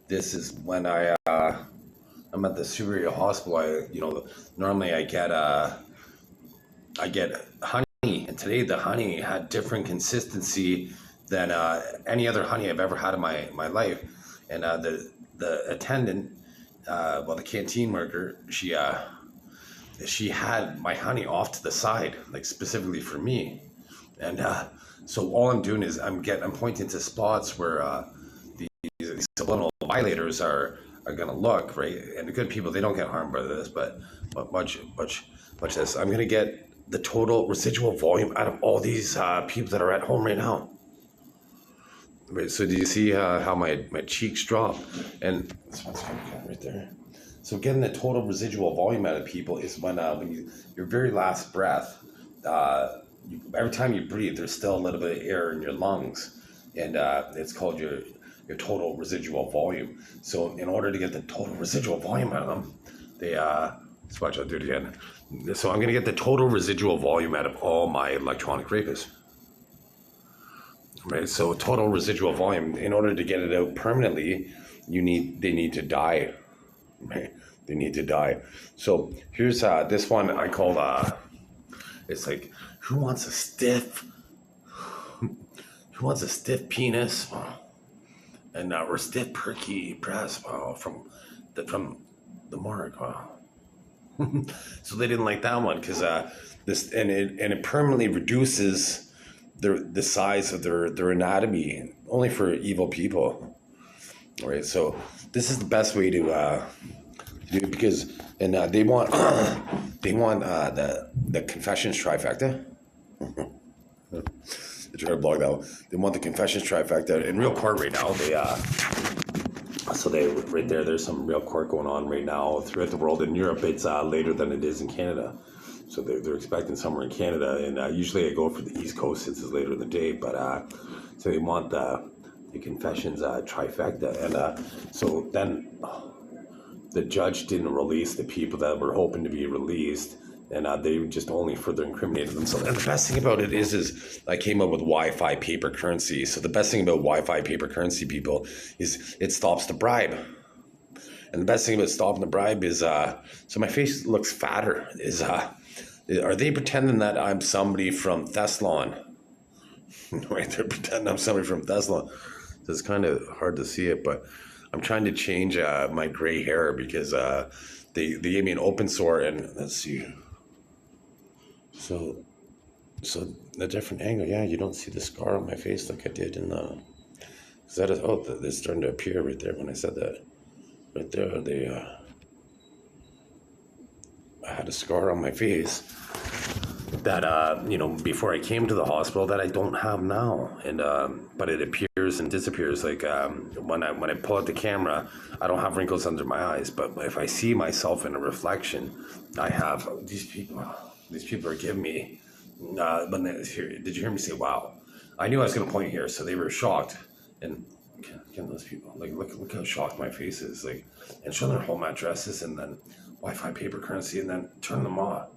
this is when I'm at the Superior Hospital. Normally I get honey, and today the honey had different consistency than any other honey I've ever had in my life. And the attendant, the canteen worker, she had my honey off to the side, like specifically for me. And so all I'm doing is I'm pointing to spots where these subliminal violators are gonna look, right. And the good people, they don't get harmed by this, but watch this. I'm gonna get the total residual volume out of all these people that are at home right now. Right. So do you see how my cheeks drop? And this one's right there. So getting the total residual volume out of people is when your very last breath, every time you breathe, there's still a little bit of air in your lungs, and it's called your total residual volume. So in order to get the total residual volume out of them, let's watch, I'll do it again. So I'm going to get the total residual volume out of all my electronic rapists. Right, so total residual volume. In order to get it out permanently, they need to die. Right, they need to die. So here's this one I call it's like, who wants a stiff penis, and or stiff perky breast from the mark. So they didn't like that one because it permanently reduces the size of their anatomy, only for evil people. All right, so this is the best way to do it, because they want the confessions trifecta. They try to blog that one. They want the confessions trifecta in real court right now. They right there. There's some real court going on right now throughout the world. In Europe, it's later than it is in Canada. So they're expecting somewhere in Canada, and usually I go for the East Coast since it's later in the day. But so they want the confessions trifecta, and so then the judge didn't release the people that were hoping to be released, and they just only further incriminated themselves. And the best thing about it is I came up with Wi-Fi paper currency. So the best thing about Wi-Fi paper currency, people, is it stops the bribe. And the best thing about stopping the bribe is so my face looks fatter. Are they pretending that I'm somebody from Thessalon? Right, they're pretending I'm somebody from Thessalon. So it's kind of hard to see it, but I'm trying to change my gray hair because they gave me an open sore, and let's see. So a different angle. Yeah, you don't see the scar on my face like I did in the. It's starting to appear right there when I said that. Right there, I had a scar on my face that before I came to the hospital that I don't have now, and but it appears and disappears. Like when I pull out the camera, I don't have wrinkles under my eyes, but if I see myself in a reflection, I have these people. These people are giving me. Did you hear me say "wow"? I knew I was going to point here, so they were shocked. And again, those people, like, look how shocked my face is, like, and show their home addresses, and then Wi-Fi paper currency, and then turn them off.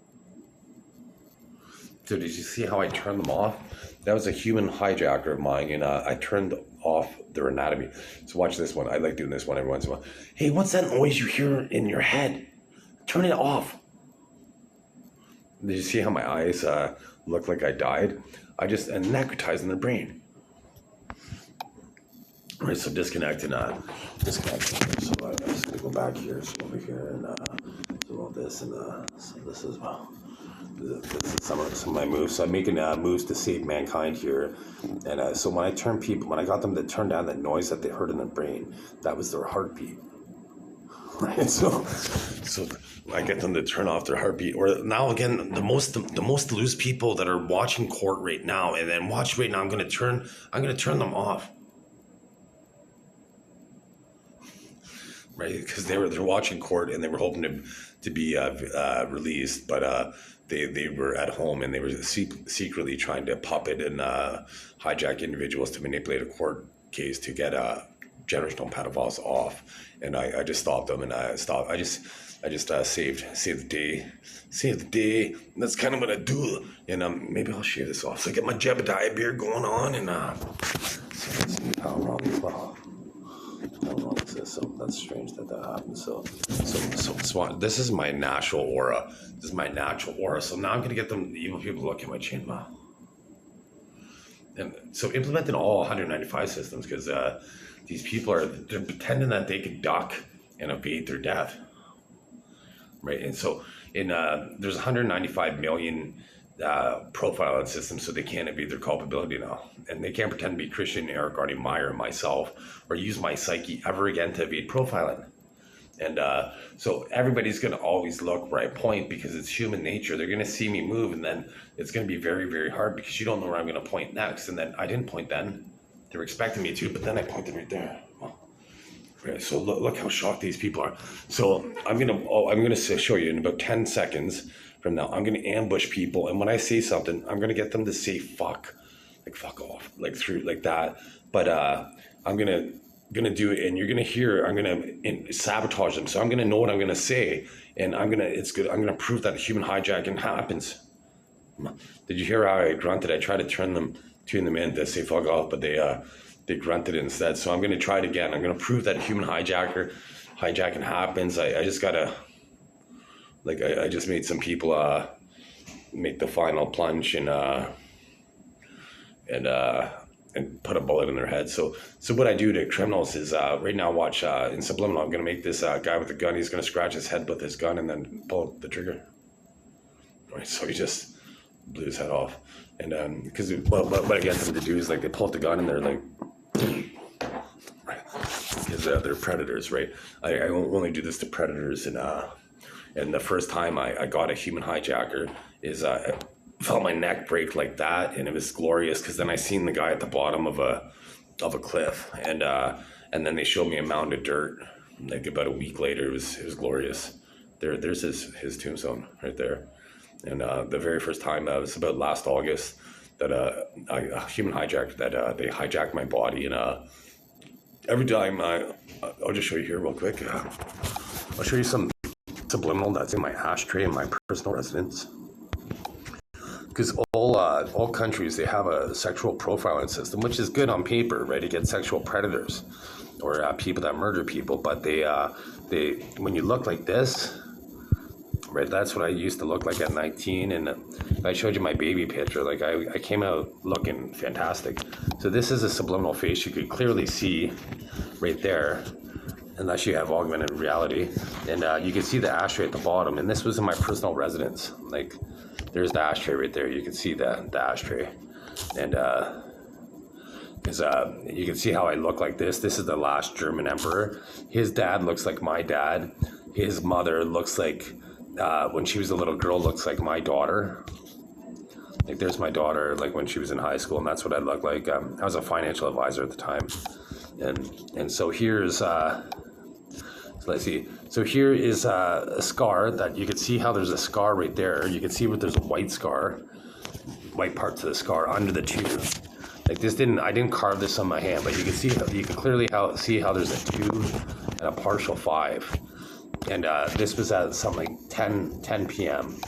So did you see how I turned them off? That was a human hijacker of mine, and I turned off their anatomy. So watch this one. I like doing this one every once in a while. Hey, what's that noise you hear in your head? Turn it off. Did you see how my eyes look like I died? I just necrotized their brain. All right, so disconnecting. So I'm just gonna go back here, so over here, and do all this, and so this as well. This is some of my moves. So I'm making moves to save mankind here, and so when I got them to turn down that noise that they heard in their brain, that was their heartbeat. Right, so I get them to turn off their heartbeat. Or now again, the most loose people that are watching court right now, and then watch right now. I'm gonna turn them off. Right, because they're watching court and they were hoping to be released, but they were at home and they were secretly trying to puppet and hijack individuals to manipulate a court case to get generational pedophiles off. And I just stopped them, and I just saved the day. And that's kind of what I do. And maybe I'll shave this off. So I get my Jebediah beard going on, and so let's see how wrong as well. How wrong is this? So that's strange that happened. So this is my natural aura. So now I'm gonna get them evil people to look at my chain mail. And so implementing all 195 systems, because they're pretending that they could duck and evade their death, right? And so there's 195 million profiling systems, so they can't evade their culpability now, and they can't pretend to be Christian, Eric, Artie Meyer, myself, or use my psyche ever again to evade profiling. And so everybody's going to always look where I point, because it's human nature. They're going to see me move, and then it's going to be very, very hard, because you don't know where I'm going to point next. And then I didn't point then. They were expecting me to, but then I pointed right there. Right, so look how shocked these people are. So I'm going to show you in about 10 seconds from now. I'm going to ambush people, and when I say something, I'm going to get them to say fuck, like fuck off, like through like that. But I'm gonna do it, and you're gonna hear. I'm gonna sabotage them, so I'm gonna know what I'm gonna say, and I'm gonna prove that human hijacking happens. Did you hear how I grunted? I tried to tune them in to say fuck off, but they grunted instead. So I'm gonna try it again. I'm gonna prove that human hijacking happens. I just gotta, like, I just made some people make the final plunge and put a bullet in their head. So what I do to criminals is right now, watch in subliminal, I'm going to make this guy with a gun, he's going to scratch his head with his gun and then pull the trigger. Right, so he just blew his head off. And because what I get them to do is, like, they pull out the gun and they're like, because they're predators, right? I only do this to predators. And the first time I got a human hijacker is felt my neck break like that, and it was glorious, because then I seen the guy at the bottom of a cliff, and then they showed me a mound of dirt. Like about a week later, it was glorious. There's his tombstone right there. And the very first time, it was about last August, that a human hijacked that they hijacked my body, and every time I'll just show you here real quick. I'll show you some subliminal that's in my ashtray in my personal residence. Because all countries, they have a sexual profiling system, which is good on paper, right? To get sexual predators or people that murder people. But they when you look like this, right? That's what I used to look like at 19. And I showed you my baby picture. Like I came out looking fantastic. So this is a subliminal face. You could clearly see right there, unless you have augmented reality. And you can see the ashtray at the bottom. And this was in my personal residence. Like, there's the ashtray right there. You can see the ashtray. And because you can see how I look like this. This is the last German emperor. His dad looks like my dad. His mother looks like, when she was a little girl, looks like my daughter. Like, there's my daughter, like, when she was in high school, and that's what I look like. I was a financial advisor at the time. And so here's... let's see. So here is a scar that you can see how there's a scar right there. You can see where there's a white scar, white part to the scar under the 2. Like, this I didn't carve this on my hand, but you can clearly see how there's a 2 and a partial 5. And this was at something like 10 p.m.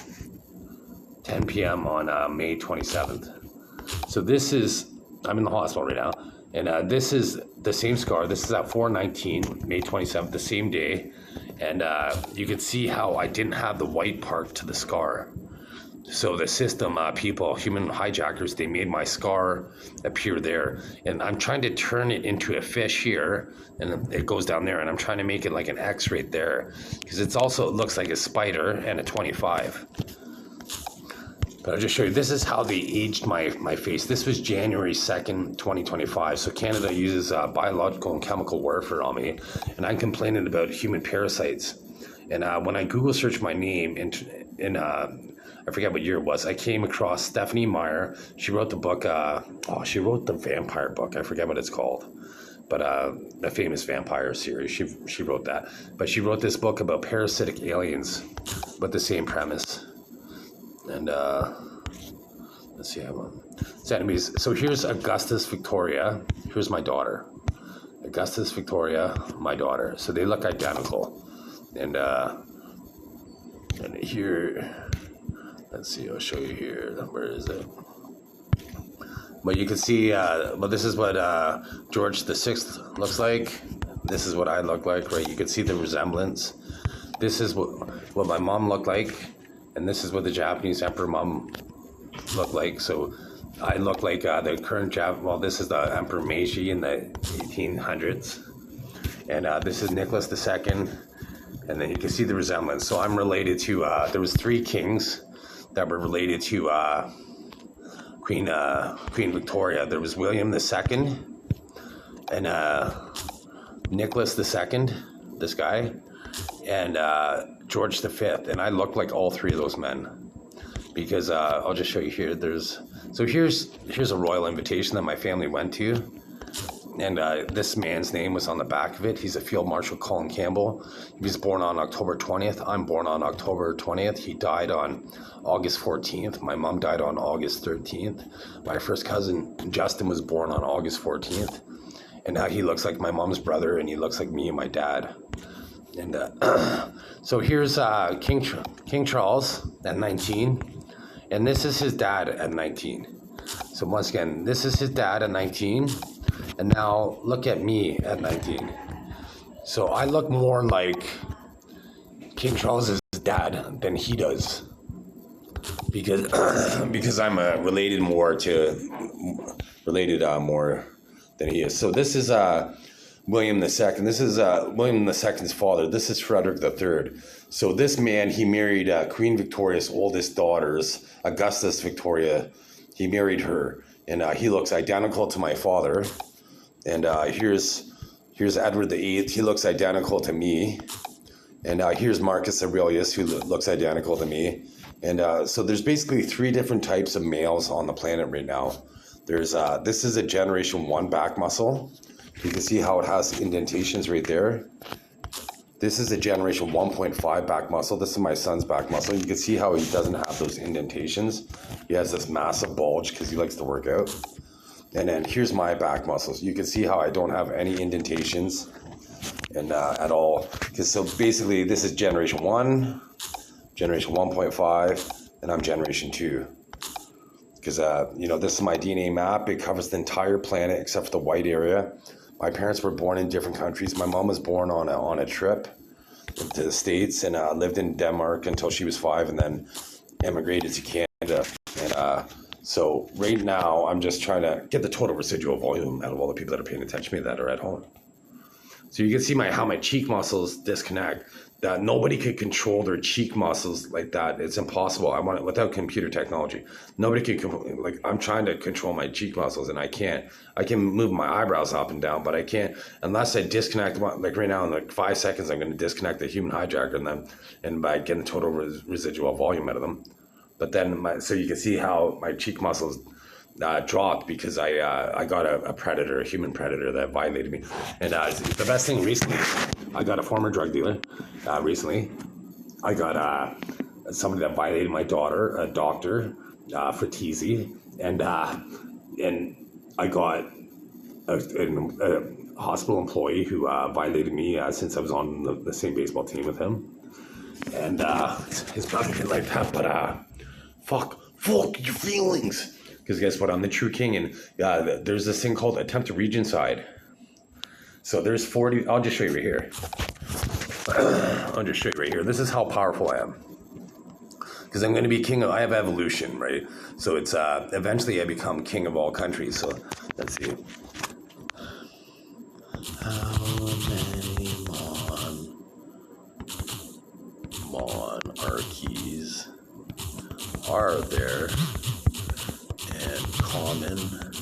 10 p.m. on May 27th. So this is, I'm in the hospital right now. And this is the same scar. This is at 4/19, May 27th, the same day. And you can see how I didn't have the white part to the scar. So the system, human hijackers, they made my scar appear there. And I'm trying to turn it into a fish here, and it goes down there. And I'm trying to make it like an X right there, because it looks like a spider and a 25. But I'll just show you, this is how they aged my face. This was January 2nd, 2025. So Canada uses biological and chemical warfare on me. And I'm complaining about human parasites. And when I Google search my name, in I forget what year it was, I came across Stephanie Meyer. She wrote the book, she wrote the vampire book. I forget what it's called. But the famous vampire series, she wrote that. But she wrote this book about parasitic aliens with the same premise. And let's see, so anyways, so here's Augustus Victoria. Here's my daughter, Augustus Victoria, my daughter. So they look identical. And here, let's see, I'll show you here. Where is it? But you can see, this is what George the VI looks like. This is what I look like, right? You can see the resemblance. This is what my mom looked like, and this is what the Japanese emperor mom looked like. So I look like the current this is the Emperor Meiji in the 1800s, and this is Nicholas II, and then you can see the resemblance. So I'm related to, there was 3 kings that were related to Queen Victoria. There was William II, and Nicholas II, this guy, and George V. And I look like all 3 of those men, because I'll just show you here. Here's a royal invitation that my family went to, and this man's name was on the back of it. He's a Field Marshal Colin Campbell. He was born on October 20th. I'm born on October 20th. He died on August 14th. My mom died on August 13th. My first cousin Justin was born on August 14th. And now he looks like my mom's brother, and he looks like me and my dad. And so here's King Charles at 19, and this is his dad at 19. So once again, this is his dad at 19, and now look at me at 19. So I look more like King Charles's dad than he does, because I'm related more than he is. So this is William II. This is William II's father. This is Frederick III. So this man, he married Queen Victoria's oldest daughters, Augustus Victoria. He married her, and he looks identical to my father. And here's Edward VIII. He looks identical to me. And here's Marcus Aurelius, who looks identical to me. And so there's basically 3 different types of males on the planet right now. There's this is a generation 1 back muscle. You can see how it has indentations right there. This is a generation 1.5 back muscle. This is my son's back muscle. You can see how he doesn't have those indentations. He has this massive bulge because he likes to work out. And then here's my back muscles. You can see how I don't have any indentations and at all. So basically this is generation 1, generation 1.5, and I'm generation 2. Because, this is my DNA map. It covers the entire planet except for the white area. My parents were born in different countries. My mom was born on a trip to the States and lived in Denmark until she was 5, and then emigrated to Canada. And so right now, I'm just trying to get the total residual volume out of all the people that are paying attention to me that are at home. So you can see how my cheek muscles disconnect. That nobody could control their cheek muscles like that. It's impossible. I want it without computer technology. Nobody can, I'm trying to control my cheek muscles, and I can't. I can move my eyebrows up and down, but I can't unless I disconnect. Like right now, in 5 seconds, I'm going to disconnect the human hijacker and by getting total residual volume out of them. But then, so you can see how my cheek muscles dropped because I got a predator, a human predator that violated me. And the best thing recently, I got a former drug dealer recently. I got somebody that violated my daughter, a doctor, for teasing. And I got a hospital employee who violated me since I was on the same baseball team with him. And his brother didn't like that, but fuck your feelings. Because guess what? I'm the true king, and there's this thing called attempt to regicide. So there's 40. I'll just show you right here. This is how powerful I am. Because I'm going to be king of. I have evolution, right? So it's eventually I become king of all countries. So let's see. How many monarchies are there? And Commonwealth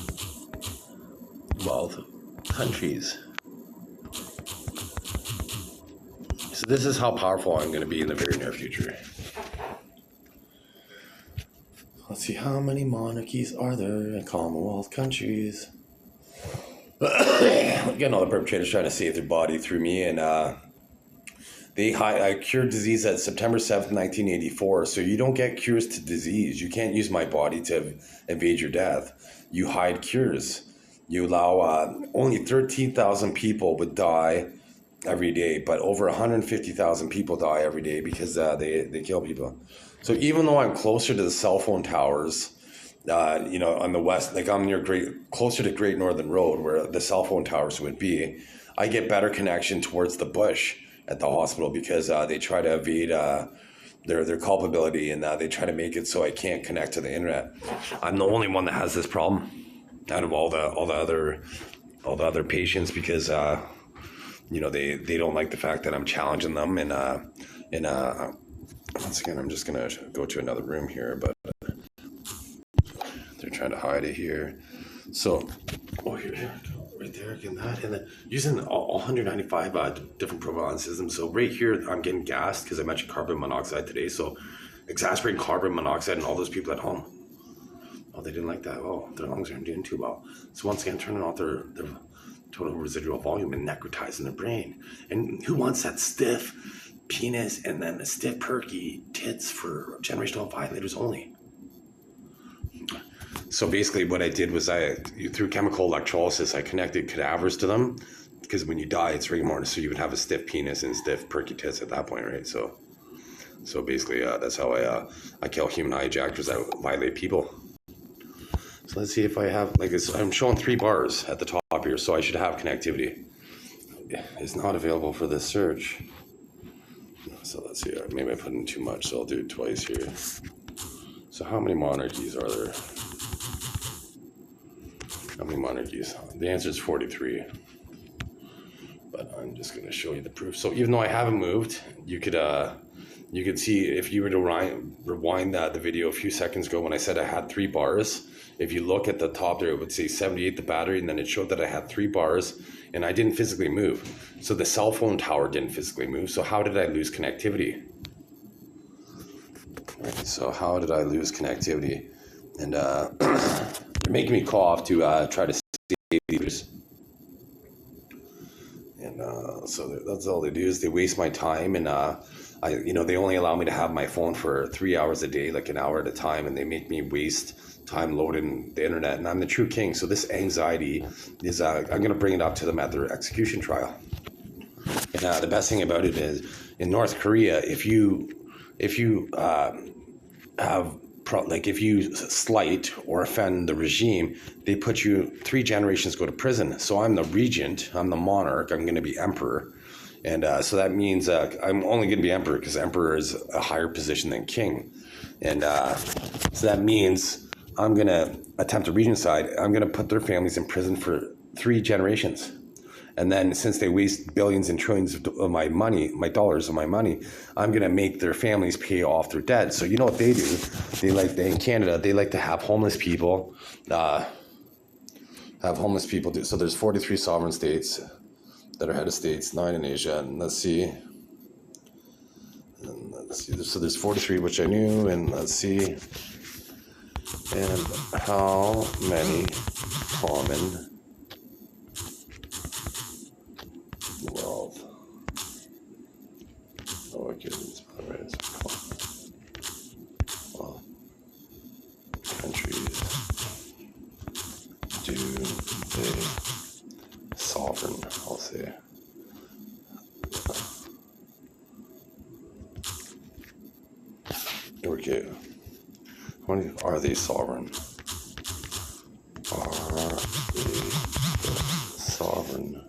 countries. So this is how powerful I'm going to be in the very near future. Let's see, how many monarchies are there in Commonwealth countries? Again, all the perpetrators trying to save their body through me, and I cured disease at September 7th, 1984. So you don't get cures to disease. You can't use my body to evade your death. You hide cures. You allow only 13,000 people would die every day, but over 150,000 people die every day because they kill people. So even though I'm closer to the cell phone towers, on the west, like I'm closer to Great Northern Road where the cell phone towers would be, I get better connection towards the bush at the hospital because they try to evade their culpability, and they try to make it so I can't connect to the internet. I'm the only one that has this problem out of all the other patients because they don't like the fact that I'm challenging them, and once again I'm just gonna go to another room here, but they're trying to hide it here. So here, right there, again that, and then using all 195 different profiling systems. So right here I'm getting gassed because I mentioned carbon monoxide today. So exasperating carbon monoxide and all those people at home. Oh, they didn't like that. Oh, their lungs aren't doing too well. So once again, turning off their total residual volume and necrotizing their brain. And who wants that stiff penis and then the stiff perky tits for generational violators only? So basically what I did was through chemical electrolysis, I connected cadavers to them, because when you die, it's rigor mortis. So you would have a stiff penis and stiff perky tits at that point, right? So basically that's how I kill human hijackers that violate people. So let's see if I have, I'm showing 3 bars at the top here, so I should have connectivity. It's not available for this search. So let's see, maybe I put in too much, so I'll do it twice here. So how many monarchies are there? How many monarchies? The answer is 43. But I'm just going to show you the proof. So even though I haven't moved, you could see if you were to rewind the video a few seconds ago when I said I had 3 bars. If you look at the top there, it would say 78 the battery, and then it showed that I had 3 bars, and I didn't physically move. So the cell phone tower didn't physically move. So how did I lose connectivity? Right, so how did I lose connectivity? And they're making me call off to try to save these. And so that's all they do is they waste my time, and they only allow me to have my phone for 3 hours a day, like an hour at a time, and they make me waste time loading the internet, and I'm the true king. So this anxiety is I'm going to bring it up to them at their execution trial. And the best thing about it is in North Korea, if you if you slight or offend the regime, they put you 3 generations go to prison. So I'm the regent, I'm the monarch, I'm going to be emperor. And so that means I'm only going to be emperor because emperor is a higher position than king. And so that means I'm going to attempt a regicide. I'm going to put their families in prison for 3 generations. And then since they waste billions and trillions of my money, my dollars of my money, I'm going to make their families pay off their debt. So you know what they do? In Canada, they like to have homeless people, do. So there's 43 sovereign states that are head of states, 9 in Asia. And let's see. So there's 43, which I knew. And let's see. And how many common wealth? Oh, I couldn't. Well, countries do they sovereign? I'll say. Okay. Are they sovereign? Are they sovereign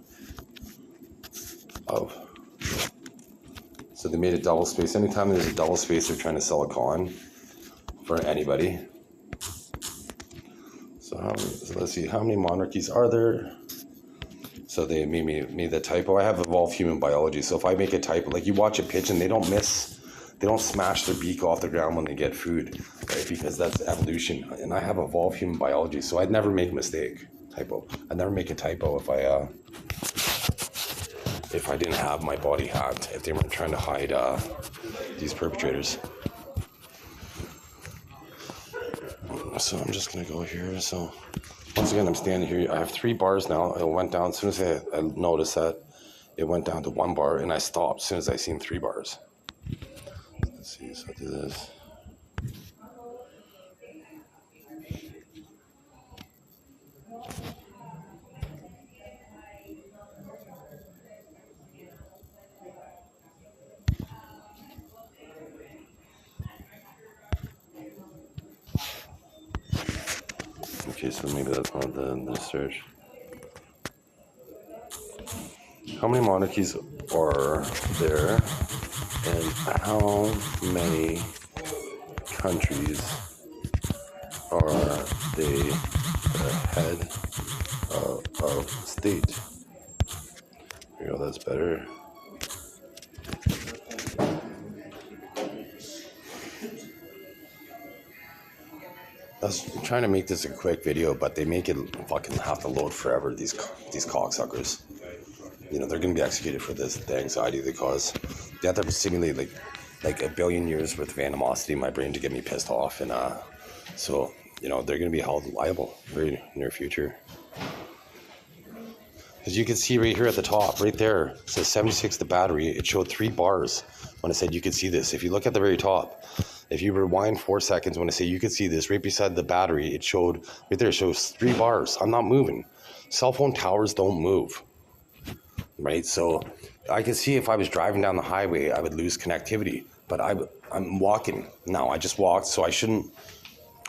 of? So they made a double space. Anytime there's a double space, they're trying to sell a con for anybody. So let's see, how many monarchies are there? So they made the typo. I have evolved human biology. So if I make a typo, like you watch a pigeon, they don't smash their beak off the ground when they get food, right? Because that's evolution. And I have evolved human biology, so I'd never make a mistake. Typo. I'd never make a typo if I didn't have my body hacked, if they weren't trying to hide these perpetrators. So I'm just gonna go here. So once again, I'm standing here. I have 3 bars now. It went down as soon as I noticed that it went down to 1 bar, and I stopped as soon as I seen 3 bars. Let's see, so I do this. Okay, so maybe that's not the search. How many monarchies are there, and how many countries are they the head of state? There you go, that's better. I was trying to make this a quick video, but they make it fucking have to load forever, these cocksuckers. You know, they're going to be executed for this, the anxiety they cause. They have to simulate like a billion years worth of animosity in my brain to get me pissed off. And so, you know, they're going to be held liable very near future. As you can see right here at the top, right there, it says 76 the battery. It showed 3 bars when I said you could see this. If you look at the very top, if you rewind 4 seconds when I say you could see this, right beside the battery, it showed, right there, it shows 3 bars. I'm not moving. Cell phone towers don't move, right? So I could see if I was driving down the highway, I would lose connectivity. But I'm walking now. I just walked, so I shouldn't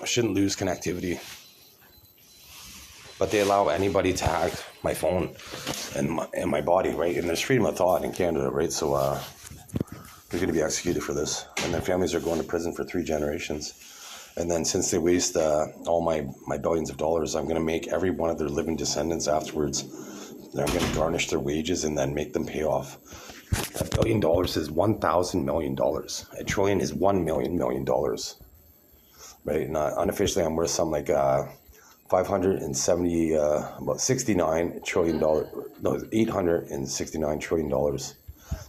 lose connectivity. But they allow anybody to hack my phone and my body, right? And there's freedom of thought in Canada, right? So they're going to be executed for this. And their families are going to prison for 3 generations. And then since they waste all my billions of dollars, I'm going to make every one of their living descendants afterwards, I'm going to garnish their wages and then make them pay off. $1 billion is $1,000 million. $1 trillion is $1 million. Right? And unofficially, I'm worth some like 570, about $69 trillion. No, $869 trillion.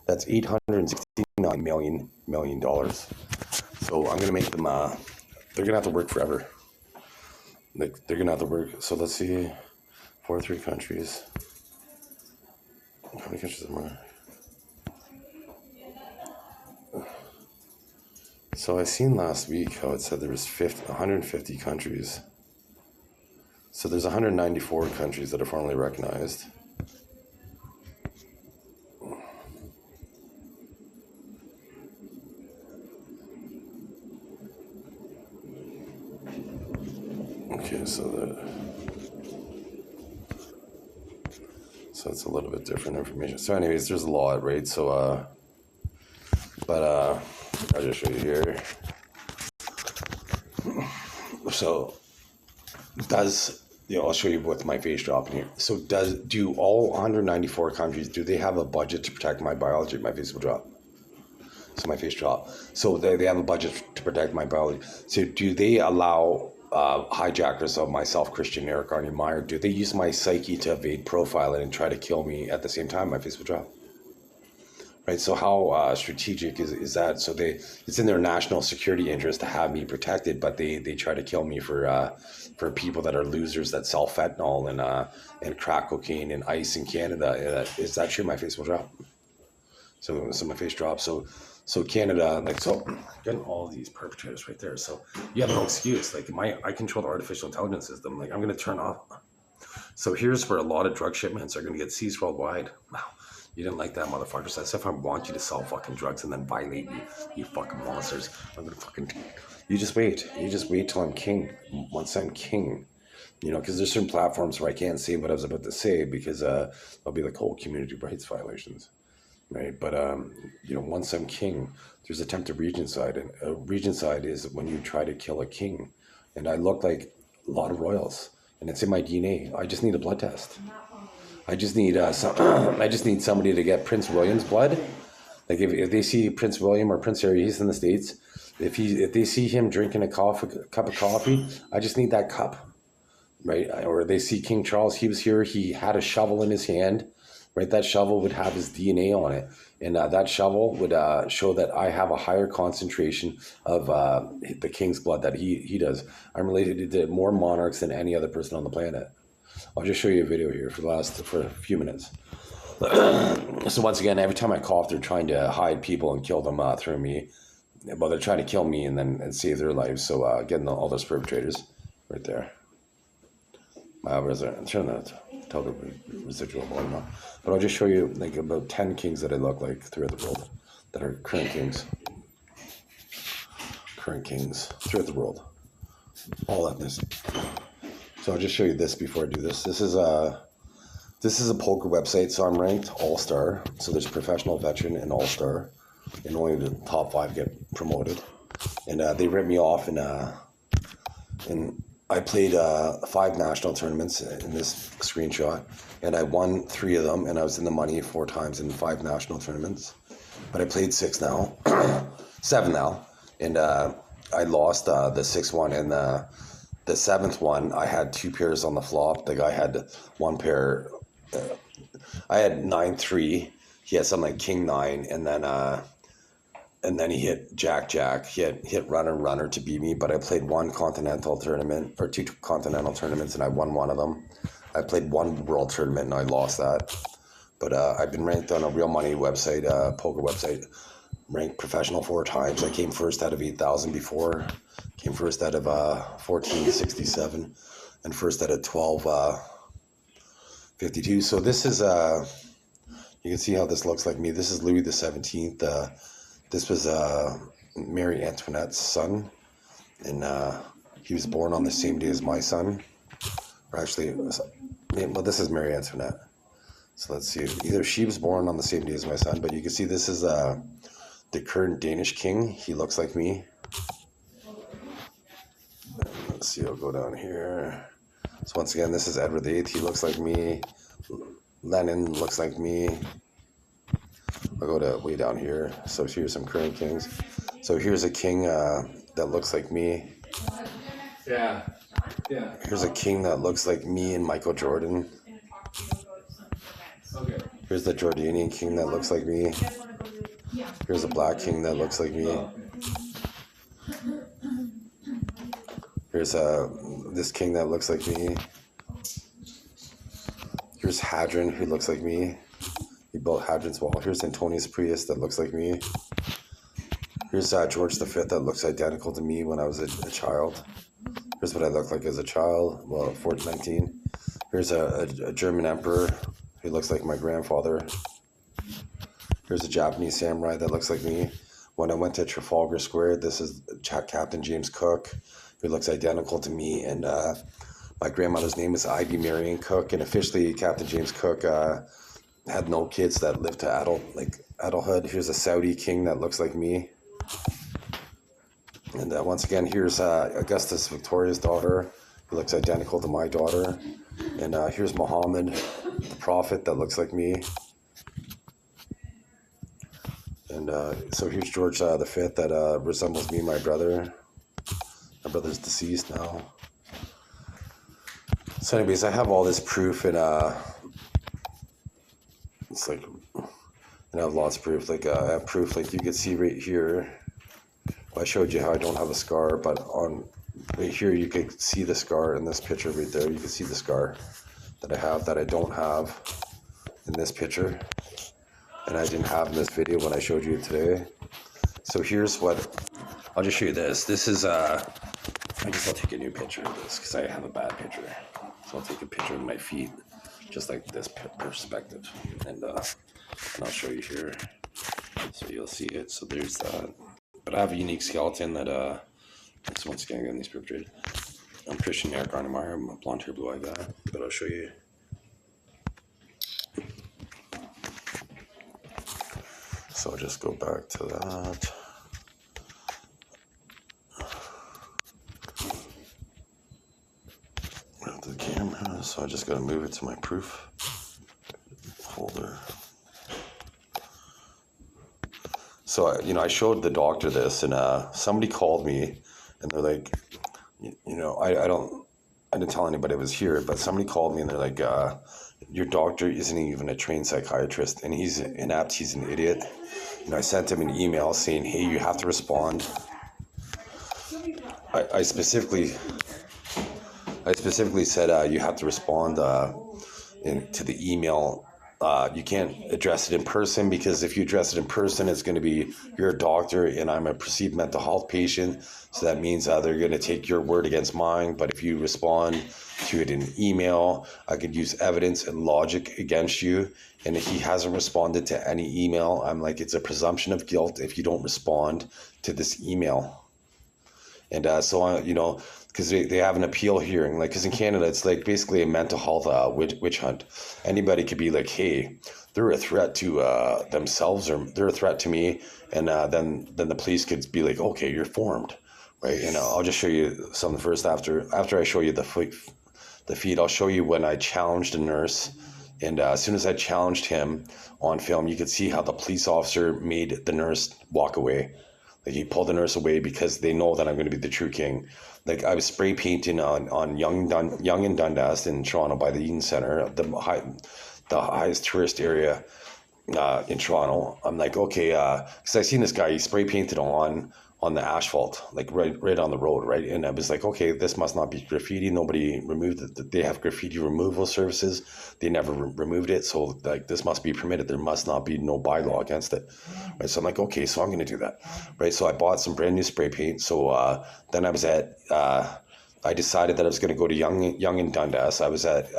That's $869 million. So I'm gonna make them. They're gonna have to work forever. Like they're gonna have to work. So let's see, 43 countries. How many countries are there? So I seen last week how it said there was 150 countries. So there's 194 countries that are formally recognized. Okay, so it's a little bit different information. So anyways, there's a lot, right? So I'll just show you here. So I'll show you with my face drop in here. So do all 194 countries, do they have a budget to protect my biology? My face will drop. So my face drop. So they have a budget to protect my biology. So do they allow hijackers of myself, Christian, Eric, Arnie Meyer, do they use my psyche to evade profiling and try to kill me at the same time? My face will drop. Right, so how strategic is that? So it's in their national security interest to have me protected, but they try to kill me for people that are losers that sell fentanyl and crack cocaine and ice in Canada. Is that true? My face will drop. So my face drops. So Canada, getting all these perpetrators right there. So you have no excuse. I control the artificial intelligence system. Like I'm gonna turn off. So here's where a lot of drug shipments are gonna get seized worldwide. Wow. You didn't like that, motherfuckers. That's if I want you to sell fucking drugs and then violate me, you fucking monsters. I'm gonna fucking... You just wait till I'm king. Once I'm king, because there's certain platforms where I can't say what I was about to say because there'll be like whole community rights violations, right? But once I'm king, there's attempted regicide, and a regicide is when you try to kill a king, and I look like a lot of royals, and it's in my DNA. I just need a blood test. I just need somebody to get Prince William's blood. Like if they see Prince William or Prince Harry, he's in the States. If they see him drinking a cup of coffee, I just need that cup, right? Or they see King Charles, he was here, he had a shovel in his hand, right? That shovel would have his DNA on it, and that shovel would show that I have a higher concentration of the king's blood that he does. I'm related to more monarchs than any other person on the planet. I'll just show you a video here for a few minutes. So once again, every time I cough, they're trying to hide people and kill them through me. Well, they're trying to kill me and save their lives. So getting all those perpetrators right there. Turn that tell the residual volume on. But I'll just show you like about 10 kings that I look like throughout the world that are current kings. Current kings throughout the world. All ethnicity. So I'll just show you this before I do this. This is This is a poker website, so I'm ranked all-star. So there's professional, veteran, and all-star, and only the top 5 get promoted. And they ripped me off, and I played 5 national tournaments in this screenshot, and I won 3 of them, and I was in the money 4 times in 5 national tournaments. But I played 6 now, 7 now, and I lost the 6th one, and the 7th one I had 2 pairs on the flop. The guy had 1 pair. I had 9-3. He had something like King 9, and then he hit Jack. He hit runner to beat me. But I played 1 continental tournament or 2 continental tournaments, and I won 1 of them. I played 1 world tournament, and I lost that. But I've been ranked on a real money website, poker website, ranked professional 4 times. I came first out of 8,000 before. Came first out of 1467, and first out of 1252. So this is you can see how this looks like me. This is Louis the 17th. This was Marie Antoinette's son, and he was born on the same day as my son. Or actually, well, this is Marie Antoinette. So let's see. Either she was born on the same day as my son, but you can see this is the current Danish king. He looks like me. Let's see. I'll go down here. So once again, this is Edward VIII. He looks like me. Lenin looks like me. I'll go to way down here. So here's some current kings. So here's a king that looks like me. Yeah. Here's a king that looks like me and Michael Jordan. Okay. Here's the Jordanian king that looks like me. Here's a black king that looks like me. Here's this king that looks like me. Here's Hadrian, who looks like me. He built Hadrian's Wall. Here's Antonius Prius that looks like me. Here's George V that looks identical to me when I was a child. Here's what I looked like as a child, well, 1419. Here's a German emperor who looks like my grandfather. Here's a Japanese samurai that looks like me. When I went to Trafalgar Square, this is Captain James Cook, who looks identical to me, and my grandmother's name is Ivy Marion Cook, and officially Captain James Cook had no kids that lived to adulthood. Here's a Saudi king that looks like me. And once again, here's Augustus Victoria's daughter, who looks identical to my daughter. And here's Muhammad, the prophet, that looks like me. And so here's George V that resembles me, my brother. My brother's deceased now. So anyways, I have all this proof, and it's like, and I have lots of proof. Like I have proof, like you can see right here. I showed you how I don't have a scar, but on right here you can see the scar in this picture right there. You can see the scar that I have that I don't have in this picture, and I didn't have in this video when I showed you today. So here's what, I'll just show you this. This is I guess I'll take a new picture of this because I have a bad picture. So I'll take a picture of my feet, just like this perspective, and I'll show you here, so you'll see it. So there's that. But I have a unique skeleton that it's once again in these pictures. I'm Christian Eric Arnemeyer. I'm a blonde hair, blue eye guy. But I'll show you. So I'll just go back to that. The camera, so I just gotta move it to my proof folder. So I showed the doctor this, and somebody called me, and they're like, I didn't tell anybody I was here, but somebody called me, and they're like, your doctor isn't even a trained psychiatrist, and he's inept, he's an idiot. I sent him an email saying, hey, you have to respond. I specifically said you have to respond to the email. You can't address it in person, because if you address it in person, it's going to be, you're a doctor and I'm a perceived mental health patient. So that means they're going to take your word against mine. But if you respond to it in email, I could use evidence and logic against you. And if he hasn't responded to any email, I'm like, it's a presumption of guilt if you don't respond to this email. And so because they have an appeal hearing, like, because in Canada it's like basically a mental health witch hunt. Anybody could be like, hey, they're a threat to themselves, or they're a threat to me, and then the police could be like, okay, you're formed, right? And I'll just show you something first. After I show you the feed, I'll show you when I challenged a nurse. And as soon as I challenged him on film, you could see how the police officer made the nurse walk away. Like, he pulled the nurse away because they know that I'm going to be the true king. Like, I was spray painting on Yonge and Dundas in Toronto by the Eden Centre, the highest tourist area in Toronto. I'm like, okay, because I seen this guy, he spray painted on the asphalt, like right on the road, right? And I was like, okay, this must not be graffiti. Nobody removed it. They have graffiti removal services. They never removed it. So like, this must be permitted. There must not be no bylaw against it, right? So I'm like, okay, so I'm going to do that, right? So I bought some brand new spray paint. So then I was at, I decided that I was going to go to Yonge and Dundas. I was at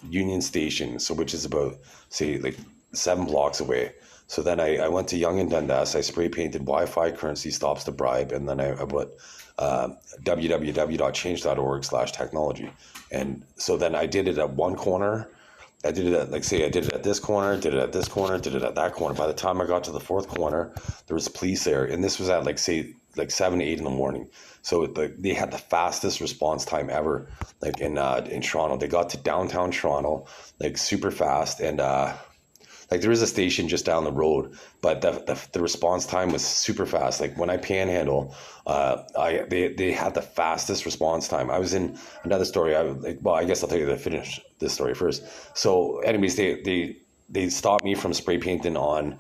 Union Station, so which is about, say, like 7 blocks away. So then I went to Yonge and Dundas. I spray painted Wi-Fi currency stops the bribe, and then I put www.change.org/technology. And so then I did it at one corner. I did it at, like, say I did it at this corner, did it at this corner, did it at that corner. By the time I got to the 4th corner, there was police there, and this was at like 7, 8 in the morning. So they had the fastest response time ever, like in Toronto. They got to downtown Toronto like super fast, and like, there is a station just down the road, but the response time was super fast. Like, when I panhandle, they had the fastest response time. I was in another story. I guess I'll tell you to finish this story first. So, anyways, they stopped me from spray painting on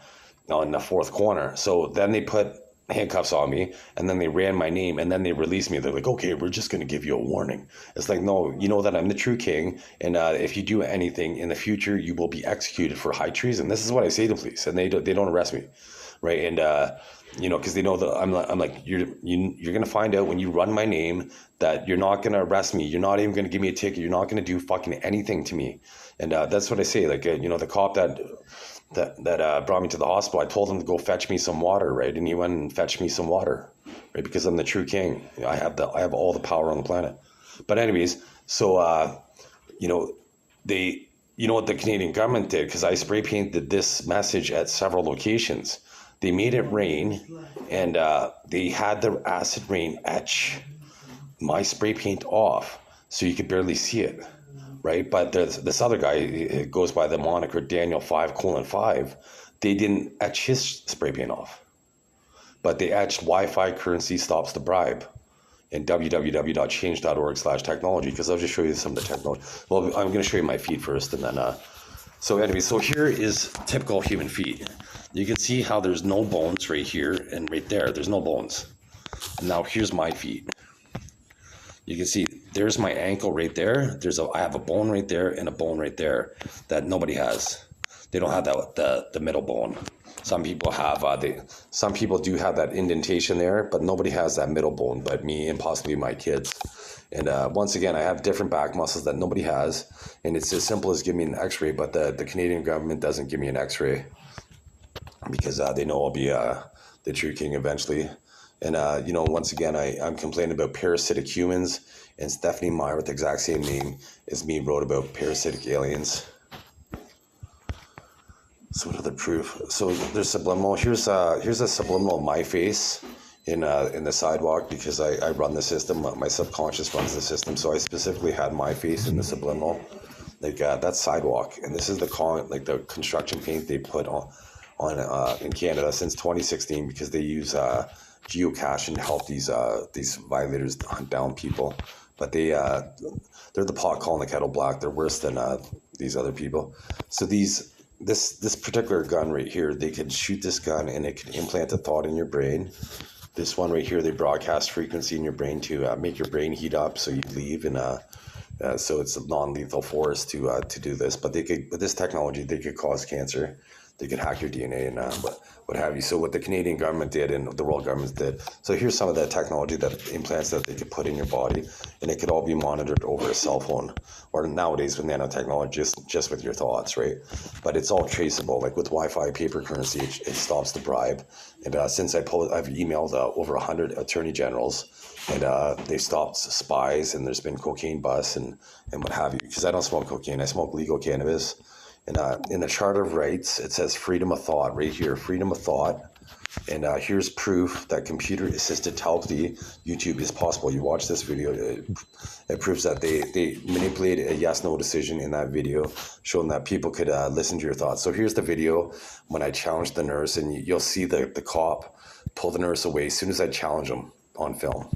the 4th corner. So then they put handcuffs on me, and then they ran my name, and then they released me. They're like, okay, we're just going to give you a warning. It's like, no, you know that I'm the true king, and if you do anything in the future, you will be executed for high treason. This is what I say to police, and they don't arrest me, right? And because they know that I'm like, you're going to find out when you run my name that you're not going to arrest me. You're not even going to give me a ticket. You're not going to do fucking anything to me. And that's what I say. Like, the cop that brought me to the hospital, I told him to go fetch me some water, right? And he went and fetched me some water, right? Because I'm the true king. I have all the power on the planet. But anyways, so what the Canadian government did, because I spray painted this message at several locations. They made it rain, and they had the acid rain etch my spray paint off, so you could barely see it. Right, but there's this other guy, it goes by the moniker Daniel 5:5. They didn't etch his spray paint off, but they etched Wi-Fi currency stops the bribe in www.change.org/technology. Because I'll just show you some of the technology. Well, I'm going to show you my feet first, and then so anyway, so here is typical human feet. You can see how there's no bones right here and right there. There's no bones. And now here's my feet. You can see there's my ankle right there. I have a bone right there and a bone right there that nobody has. They don't have that the middle bone. Some people have some people do have that indentation there, but nobody has that middle bone but me and possibly my kids. And once again, I have different back muscles that nobody has, and it's as simple as give me an X-ray. But the Canadian government doesn't give me an X-ray because they know I'll be the true king eventually. And, once again, I'm complaining about parasitic humans, and Stephanie Meyer, with the exact same name as me, wrote about parasitic aliens. So what other proof? So there's subliminal. Here's a subliminal of my face in the sidewalk, because I run the system. My subconscious runs the system. So I specifically had my face in the subliminal. Like, that's sidewalk. And this is the construction paint they put on in Canada since 2016, because they use geocaching to help these violators hunt down people. But they're the pot calling the kettle black. They're worse than these other people. So this particular gun right here, they could shoot this gun and it could implant a thought in your brain. This one right here, they broadcast frequency in your brain to make your brain heat up so you leave, and so it's a non-lethal force to do this. But with this technology, they could cause cancer. they could hack your DNA and what have you. So what the Canadian government did and the world governments did. So here's some of the technology that implants that they could put in your body, and it could all be monitored over a cell phone, or nowadays with nanotechnology, just with your thoughts, right? But it's all traceable. Like with Wi-Fi, paper currency, it stops the bribe. And since I've emailed over 100 attorney generals, and they've stopped spies, and there's been cocaine busts and what have you. Because I don't smoke cocaine, I smoke legal cannabis. And in the Charter of Rights, it says freedom of thought right here, freedom of thought. And here's proof that computer-assisted telepathy, YouTube, is possible. You watch this video, it proves that they manipulated a yes-no decision in that video, showing that people could listen to your thoughts. So here's the video when I challenged the nurse, and you'll see the cop pull the nurse away as soon as I challenge him on film.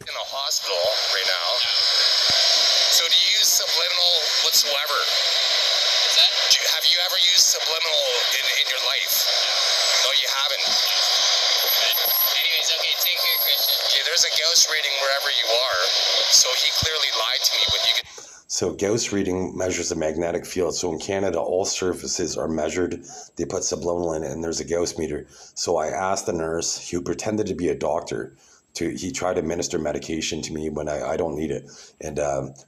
In a hospital right now. So do you use subliminal whatsoever? What's that? Have you ever used subliminal in your life? No, you haven't. Anyways, okay, take care, Christian. Okay, there's a ghost reading wherever you are. So he clearly lied to me, but you could... So ghost reading measures the magnetic field. So in Canada, all surfaces are measured. They put subliminal in it, and there's a ghost meter. So I asked the nurse, who pretended to be a doctor, he tried to administer medication to me when I don't need it. And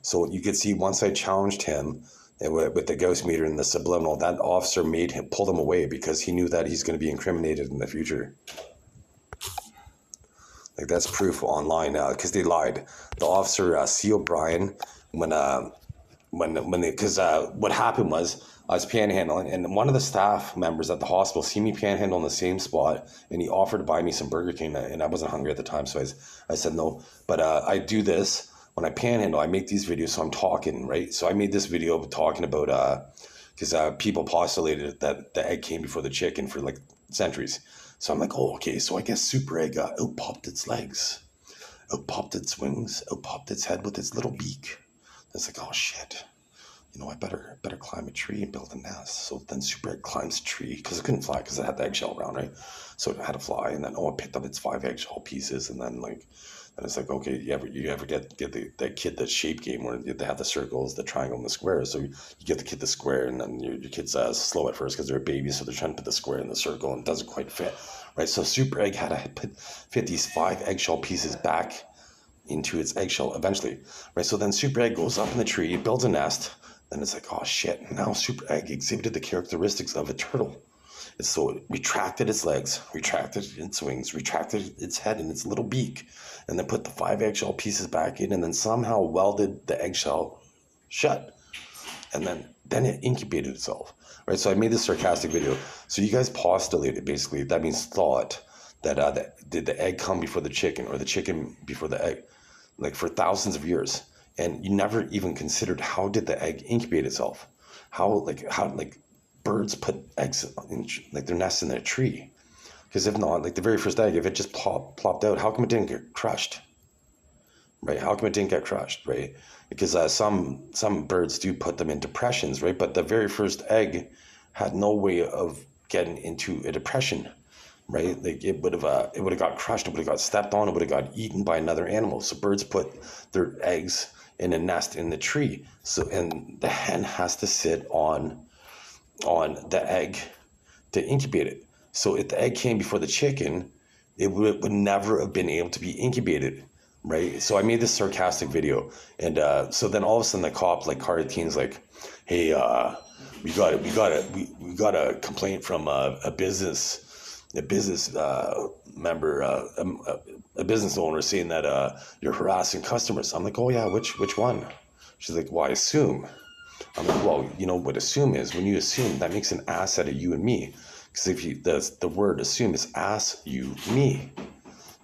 so you could see once I challenged him with the ghost meter and the subliminal, that officer pulled him away because he knew that he's going to be incriminated in the future. Like that's proof online because they lied. The officer, C. O'Brien, what happened was I was panhandling, and one of the staff members at the hospital see me panhandle in the same spot, and he offered to buy me some Burger King, and I wasn't hungry at the time, so I said no. But I do this when I panhandle. I make these videos, so I'm talking, right? So I made this video talking about because people postulated that the egg came before the chicken for like centuries. So I'm like, oh, okay, so I guess Super Egg out popped its legs, out popped its wings, out popped its head with its little beak. It's like, oh shit, you know, I better climb a tree and build a nest. So then Super Egg climbs a tree because it couldn't fly because it had the eggshell around, right? So it had to fly, and then I picked up its 5 eggshell pieces, and then it's like, okay, you ever get that kid that shape game where they have the circles, the triangle, and the square. So you get the kid the square, and then your kid's slow at first because they're a baby, so they're trying to put the square in the circle and it doesn't quite fit, right? So Super Egg had to fit these 5 eggshell pieces back into its eggshell eventually, right? So then Super Egg goes up in the tree, builds a nest. Then it's like, oh shit, now Super Egg exhibited the characteristics of a turtle. So it retracted its legs, retracted its wings, retracted its head and its little beak, and then put the 5 eggshell pieces back in, and then somehow welded the eggshell shut. And then it incubated itself, right? So I made this sarcastic video. So you guys postulated, basically, that means thought, that did the egg come before the chicken, or the chicken before the egg, like for thousands of years. And you never even considered, how did the egg incubate itself? How birds put eggs in, like their nests in their tree? Because if not, like the very first egg, if it just plopped out, how come it didn't get crushed? Right? How come it didn't get crushed? Right? Because some birds do put them in depressions, right? But the very first egg had no way of getting into a depression, right? Like it would have got crushed, it would have got stepped on, it would have got eaten by another animal. So birds put their eggs in a nest in the tree. So, and the hen has to sit on the egg to incubate it. So if the egg came before the chicken, it would never have been able to be incubated, right? So I made this sarcastic video, and so then all of a sudden the cop, like Carteen's like, hey, we got a complaint from a business member, a business owner, saying that you're harassing customers. I'm like, oh yeah, which one? She's like, well, I assume. I'm like, well, you know what assume is? When you assume, that makes an ass out of you and me. Because if the word assume is ass, you, me.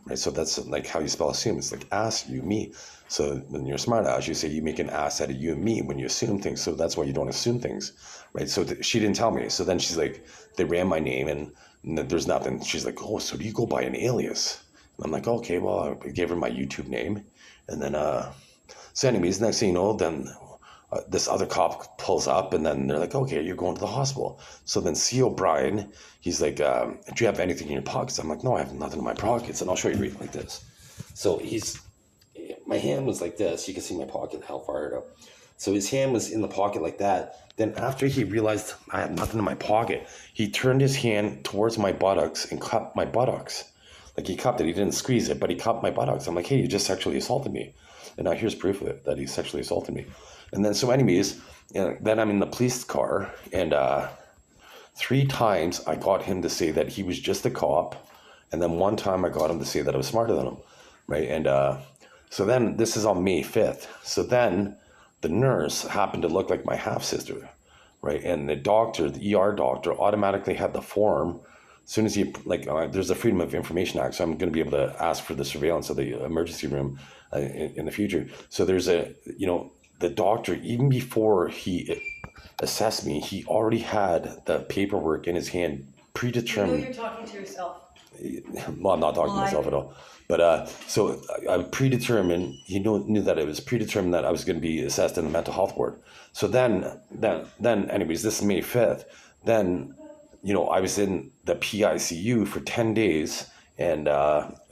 Right? So that's like how you spell assume. It's like ass, you, me. So when you're a smart ass, you say you make an ass out of you and me when you assume things. So that's why you don't assume things. Right? So she didn't tell me. So then she's like, they ran my name and there's nothing. She's like, oh, so do you go by an alias? And I'm like, okay, well, I gave her my YouTube name. And then, so anyways, next thing you know, then this other cop pulls up, and then they're like, okay, you're going to the hospital. So then C. O'Brien, he's like, do you have anything in your pockets? I'm like, no, I have nothing in my pockets. And I'll show you like this. So my hand was like this. You can see my pocket, how far it up. So his hand was in the pocket like that. Then after he realized I had nothing in my pocket, he turned his hand towards my buttocks and cupped my buttocks. Like he cupped it. He didn't squeeze it, but he cupped my buttocks. I'm like, hey, you just sexually assaulted me. And now here's proof of it, that he sexually assaulted me. And then so anyways, then I'm in the police car, and 3 times I got him to say that he was just a cop. And then 1 time I got him to say that I was smarter than him. Right. And so then this is on May 5th. So then the nurse happened to look like my half-sister, right? And the doctor, the ER doctor, automatically had the form. As soon as you, there's a Freedom of Information Act, so I'm going to be able to ask for the surveillance of the emergency room in the future. So there's the doctor, even before he assessed me, he already had the paperwork in his hand, predetermined. You know you're talking to yourself. Well, I'm not talking to myself at all. But so I predetermined, he knew that it was predetermined that I was going to be assessed in the mental health ward. So then anyways, this is May 5th. Then, I was in the PICU for 10 days. And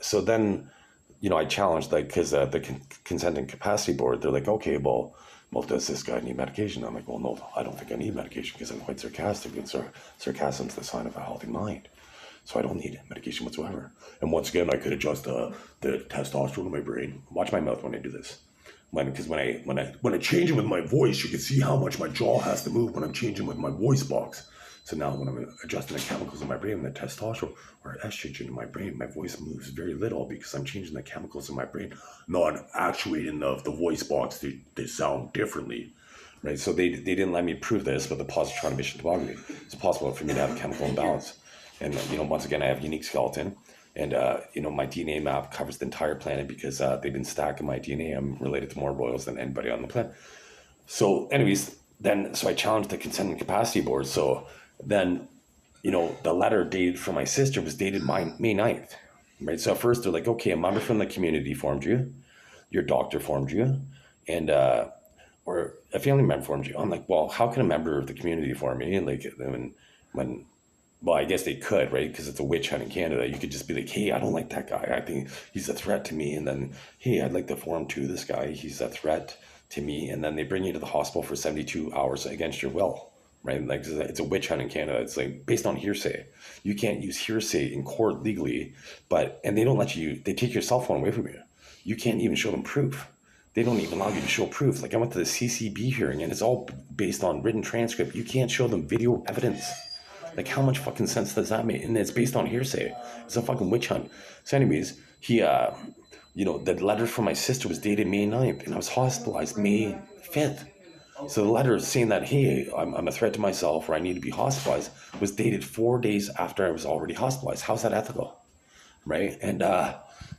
so then, I challenged, because the consent and capacity board, they're like, okay, well, does this guy need medication? I'm like, well, no, I don't think I need medication, because I'm quite sarcastic, and sarcasm's the sign of a healthy mind. So I don't need medication whatsoever. And once again, I could adjust the testosterone in my brain. Watch my mouth when I do this. Because when I change it with my voice, you can see how much my jaw has to move when I'm changing with my voice box. So now when I'm adjusting the chemicals in my brain, the testosterone or estrogen in my brain, my voice moves very little because I'm changing the chemicals in my brain, not actuating the voice box to sound differently. Right? So they didn't let me prove this with the positron emission tomography. It's possible for me to have a chemical imbalance. And, once again, I have unique skeleton, and, my DNA map covers the entire planet because they've been stacking my DNA. I'm related to more royals than anybody on the planet. So anyways, so I challenged the consent and capacity board. So then, the letter dated from my sister was dated May 9th, right? So at first they're like, okay, a member from the community formed you, your doctor formed you, and, or a family member formed you. I'm like, well, how can a member of the community form me? Like, well, I guess they could, right? Because it's a witch hunt in Canada. You could just be like, hey, I don't like that guy. I think he's a threat to me. And then, hey, I'd like to form to this guy. He's a threat to me. And then they bring you to the hospital for 72 hours against your will, right? Like, it's a witch hunt in Canada. It's like based on hearsay. You can't use hearsay in court legally, and they don't let you, they take your cell phone away from you. You can't even show them proof. They don't even allow you to show proof. Like, I went to the CCB hearing, and it's all based on written transcript. You can't show them video evidence. Like, how much fucking sense does that make? And it's based on hearsay. It's a fucking witch hunt. So anyways, he, the letter from my sister was dated May 9th, and I was hospitalized May 5th. So the letter saying that, hey, I'm a threat to myself, or I need to be hospitalized, was dated 4 days after I was already hospitalized. How's that ethical? Right? And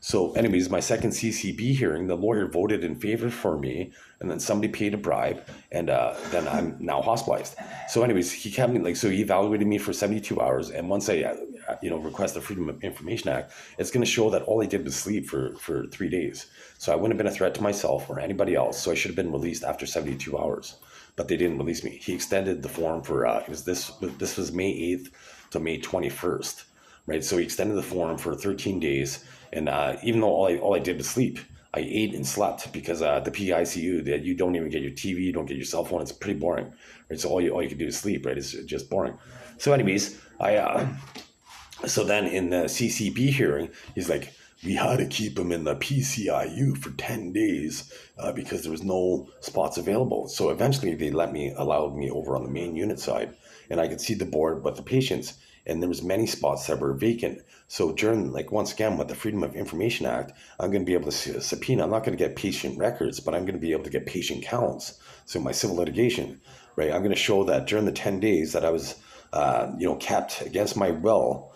so anyways, my second CCB hearing, the lawyer voted in favor for me, and then somebody paid a bribe, and then I'm now hospitalized. So anyways, he kept me, so he evaluated me for 72 hours, and once I request the Freedom of Information Act, it's going to show that all I did was sleep for 3 days. So I wouldn't have been a threat to myself or anybody else, so I should have been released after 72 hours. But they didn't release me. He extended the form for, this was May 8th to May 21st. Right, so he extended the form for 13 days, and even though all I did was sleep, I ate and slept because the PICU, that you don't even get your TV, you don't get your cell phone. It's pretty boring, right? So all you can do is sleep, right? It's just boring. So anyways, so then in the CCB hearing, he's like, we had to keep him in the PCIU for 10 days because there was no spots available. So eventually they allowed me over on the main unit side, and I could see the board with the patients. And there was many spots that were vacant. So during, once again, with the Freedom of Information Act, I'm going to be able to subpoena. I'm not going to get patient records, but I'm going to be able to get patient counts. So my civil litigation, right? I'm going to show that during the 10 days that I was, kept against my will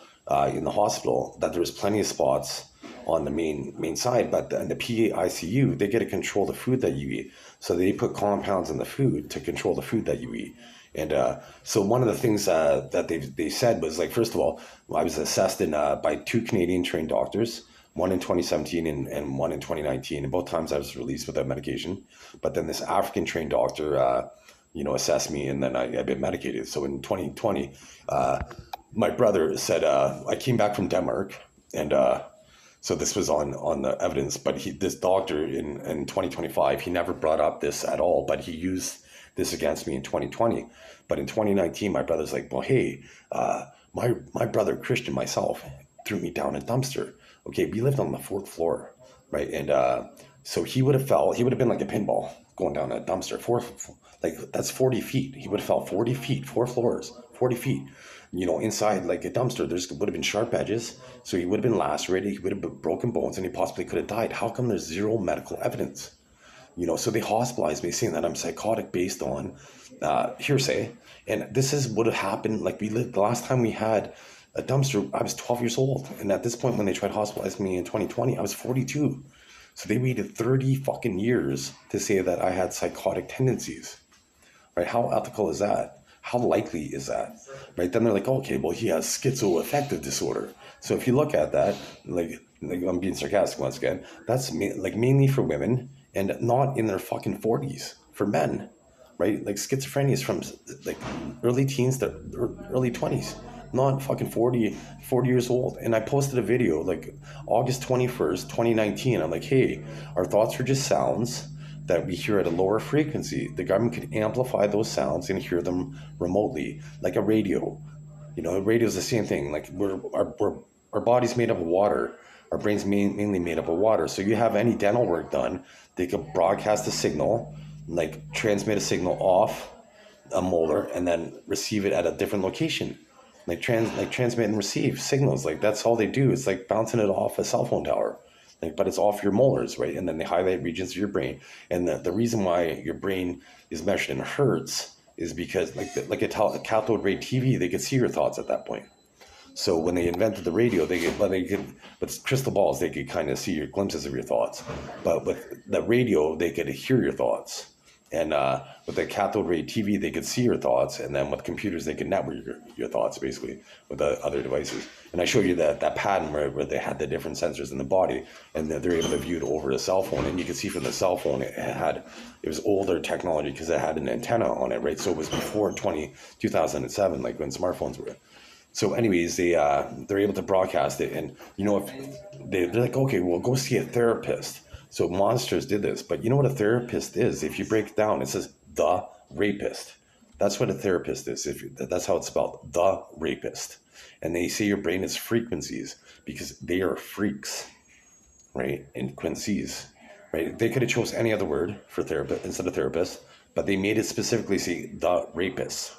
in the hospital, that there was plenty of spots on the main side. But in the PICU, they get to control the food that you eat. So they put compounds in the food to control the food that you eat. And so one of the things that they said was, first of all, I was assessed by 2 Canadian trained doctors, one in 2017 and one in 2019. And both times I was released without medication. But then this African trained doctor, assessed me, and then I've been medicated. So in 2020, my brother said, I came back from Denmark, and So this was on the evidence, but this doctor in 2025, he never brought up this at all, but he used this against me in 2020. But in 2019, my brother's like, well, hey, my brother Christian, myself, threw me down a dumpster. Okay, we lived on the 4th floor, right? And so he would have been like a pinball going down a dumpster. Like that's 40 feet. He would have fell 40 feet, 4 floors, 40 feet. Inside like a dumpster, would have been sharp edges. So he would have been lacerated. He would have broken bones, and he possibly could have died. How come there's zero medical evidence? So they hospitalized me, saying that I'm psychotic based on hearsay. And this is what happened. Like the last time we had a dumpster, I was 12 years old. And at this point, when they tried hospitalizing me in 2020, I was 42. So they waited 30 fucking years to say that I had psychotic tendencies. Right? How ethical is that? How likely is that? Right? Then they're like, okay, well, he has schizoaffective disorder. So if you look at that, like I'm being sarcastic once again, that's mainly for women and not in their fucking 40s for men, right? Like schizophrenia is from like early teens to early 20s, not fucking 40 years old. And I posted a video like August 21st, 2019. I'm like, hey, our thoughts are just sounds that we hear at a lower frequency. The government could amplify those sounds and hear them remotely, like a radio. A radio is the same thing. Like our body's made up of water. Our brain's mainly made up of water. So you have any dental work done, they could broadcast a signal, like transmit a signal off a molar and then receive it at a different location. Like transmit and receive signals. Like that's all they do. It's like bouncing it off a cell phone tower. But it's off your molars, right? And then they highlight regions of your brain. And the reason why your brain is measured in hertz is because like a cathode ray TV, they could see your thoughts at that point. So when they invented the radio, with crystal balls, they could kind of see your glimpses of your thoughts. But with the radio, they could hear your thoughts. And with the cathode ray TV, they could see your thoughts. And then with computers, they could network your thoughts, basically, with the other devices. And I show you that pattern where they had the different sensors in the body, and they're able to view it over a cell phone. And you can see from the cell phone, it was older technology because it had an antenna on it, right? So it was before 2007, like when smartphones were. So anyways, they're able to broadcast it. And, if they're like, okay, well, go see a therapist. So monsters did this, but you know what a therapist is? If you break it down, it says the rapist. That's what a therapist is. That's how it's spelled, the rapist. And they say your brain is frequencies because they are freaks, right? And quincies, right? They could have chose any other word for therapist instead of therapist, but they made it specifically say the rapist,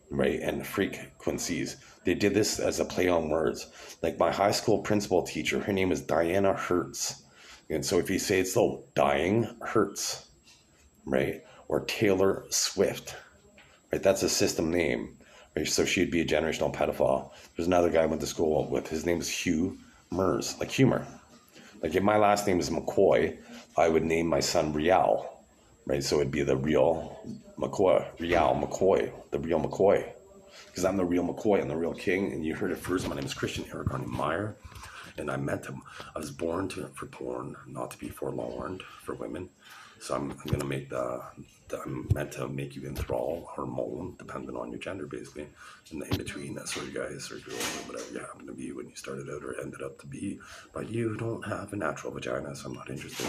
right? And frequencies. They did this as a play on words. Like my high school principal teacher, her name is Diana Hertz. And so if you say it's so, dying hurts, right? Or Taylor Swift, right? That's a system name, right? So she'd be a generational pedophile. There's another guy I went to school with. His name is Hugh Mers, like humor. Like if my last name is McCoy, I would name my son Rial, right? So it'd be the real McCoy, Rial McCoy, the real McCoy. Because I'm the real McCoy, I'm the real king. And you heard it first. My name is Christian Eric Meyer. And I meant him. I was born for porn, not to be forlorn for women. So I'm gonna make I'm meant to make you enthrall or moan, depending on your gender, basically. And the in between, that sort of guys or girls or whatever you happen to be when you started out or ended up to be. But you don't have a natural vagina, so I'm not interested.